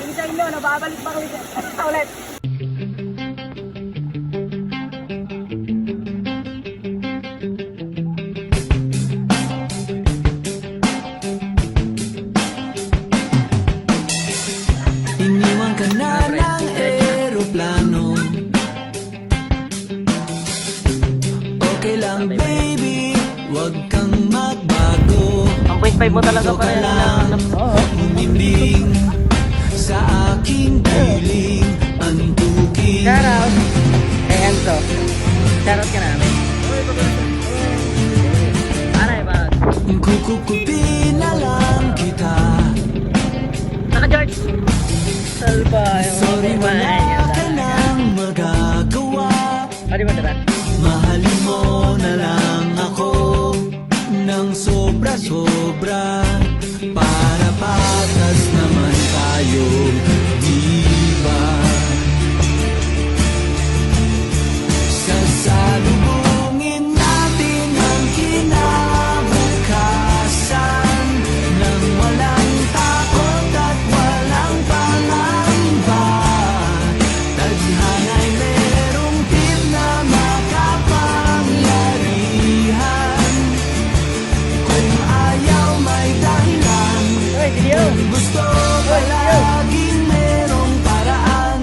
sabi ko sa inyo, nababalik pa kami ulit. Iniwan ka na ng eroplano. Okay lang baby, wag kang magbago. Ang 0.5 mo talaga Ito pa ka rin. lang, umimbing sa aking piling. Antukin Shoutout. Hey Enzo. Shoutout ka namin. Aray ba? Kukupin na lang kita. Naka George. Salba. Sorry, wala ka nang magagawa. Pwede ba diba? Mahalin mo na lang ako ng sobra-sobra, para patas naman tayo, di ba? Sasalubungin natin ang kinabukasan nang walang takot at walang pangamba. Tadhana'y merong tip na makapangyarihan. Kung ayaw may dahilan, Uy, video. kung gusto palaging merong paraan.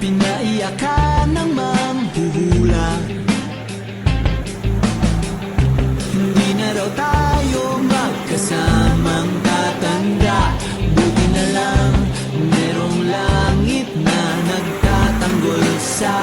Pinaiyak ka ng mampuhula. Hindi na raw tayo magkasamang tatanda. Buti na lang merong langit na nagtatanggol sa